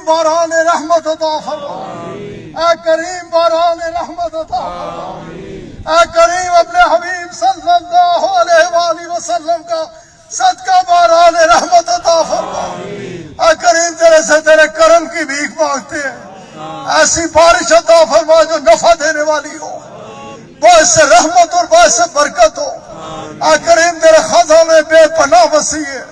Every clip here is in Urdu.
باران رحمت عطا فرما، اے کریم باران رحمت عطا فرما، اے کریم اپنے حبیب صلی اللہ علیہ وآلہ وسلم کا صدقہ باران رحمت عطا فرما۔ اے کریم تیرے سے تیرے کرم کی بھیک مانگتے ہیں، ایسی بارش عطا فرما جو نفع دینے والی ہو، باعث رحمت اور باعث برکت ہو۔ اے کریم تیرے خزانے بے پناہ وسیع ہے،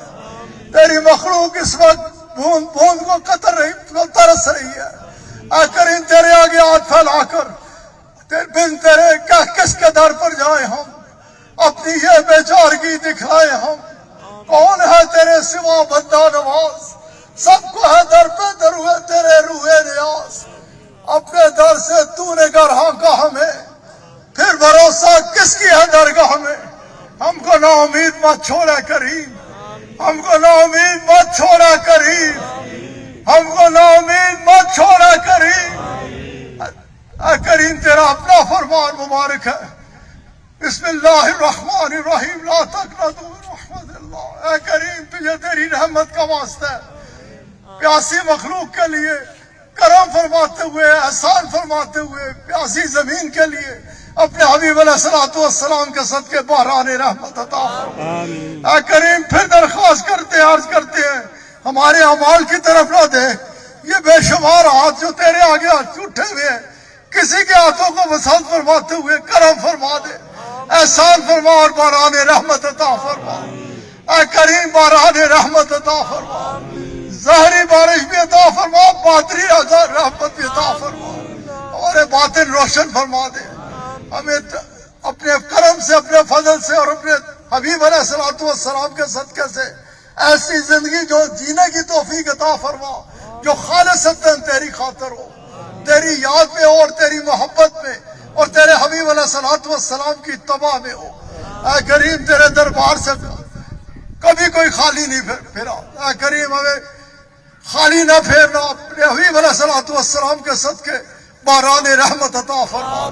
تیری مخلوق اس وقت بوند بوند کو ترس رہی ہے۔ اے کریم تیرے آگے ہاتھ پھیلا کر بن تیرے کس کے در پر جائیں ہم، اپنی یہ بیچارگی دکھائیں ہم۔ کون ہے تیرے سوا بندہ نواز، سب کو ہے در پہ در ہوئے تیرے روح نیاز۔ اپنے در سے تو نے گر ہانکا ہمیں، پھر بھروسہ کس کی ہے درگاہ میں۔ ہم کو نا امید مت چھوڑے کریم، ہم کو نا امید مت چھوڑا کریم، ہم کو نا امید مت چھوڑا کریم۔ اے کریم تیرا اپنا فرمان مبارک ہے، بسم اللہ الرحمن الرحیم، لا تقنطوا من رحمت اللہ۔ اے کریم تجھے تیری رحمت کا واسطہ ہے، پیاسی مخلوق کے لیے کرم فرماتے ہوئے، احسان فرماتے ہوئے، پیاسی زمین کے لیے اپنے حبیب علیہ السلام کے صدقے بحران رحمت عطا فرما۔ اے کریم پھر درخواست کرتے ہیں، عرض کرتے ہیں، ہمارے اعمال کی طرف نہ دیکھ، یہ بے شمار ہاتھ جو تیرے آگے اٹھے ہوئے ہیں، کسی کے ہاتھوں کو وسعت فرماتے ہوئے کرم فرما دے، احسان فرما اور بحران رحمت عطا فرما۔ اے کریم بحران رحمت عطا فرما، ظاہری بارش بھی عطا فرما، باطنی رحمت بھی عطا فرما، ہمارے باطن روشن فرما دے۔ ہمیں اپنے کرم سے، اپنے فضل سے اور اپنے حبیب علیہ السلام کے صدقے سے ایسی زندگی جو جینے کی توفیق عطا فرما جو خالصتاً تیری خاطر ہو، تیری یاد میں ہو اور تیری محبت میں اور تیرے حبیب علیہ السلام کی اتباع میں ہو۔ اے کریم تیرے دربار سے کبھی کوئی خالی نہیں پھرا، اے کریم ہمیں خالی نہ پھیرنا، اپنے حبیب علیہ السلام کے صدقے بحران رحمت عطا فرما۔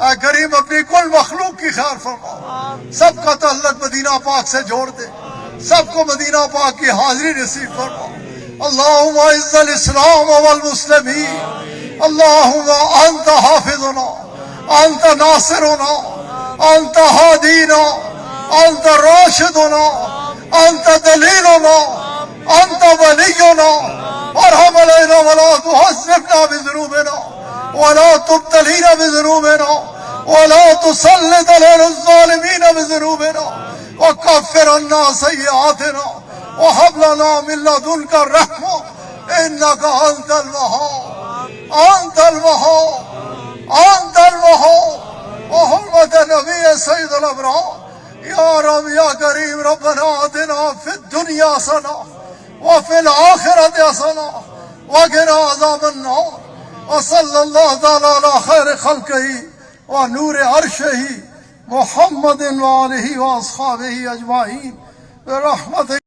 اے کریم اپنی کل مخلوق کی خیر فرما، سب کا تعلق مدینہ پاک سے جوڑ دے، سب کو مدینہ پاک کی حاضری نصیب فرما۔ اللہم اعز الاسلام والمسلمین، اللہم انت حافظنا، انت ناصرنا، انت ہادینا، انت راشدنا، انت دلیلنا، انت ولینا، ارحم علینا ولا تحزبنا بذنوبنا ولا تبتلينا بذنوبنا ولا تسلط علينا الظالمين بذنوبنا وكفر عنا سيئاتنا وهب لنا من لدنك الرحمة إنك أنت الوهاب، أنت الوهاب، أنت الوهاب، وحرمة النبي سيد الأبرار يا رب يا كريم ربنا آتنا في الدنيا حسنة وفي الآخرة حسنة وقنا عذاب النار، وصلى الله تعالى على خير خلقه ونور عرشه محمد وآله وأصحابه أجمعين برحمته۔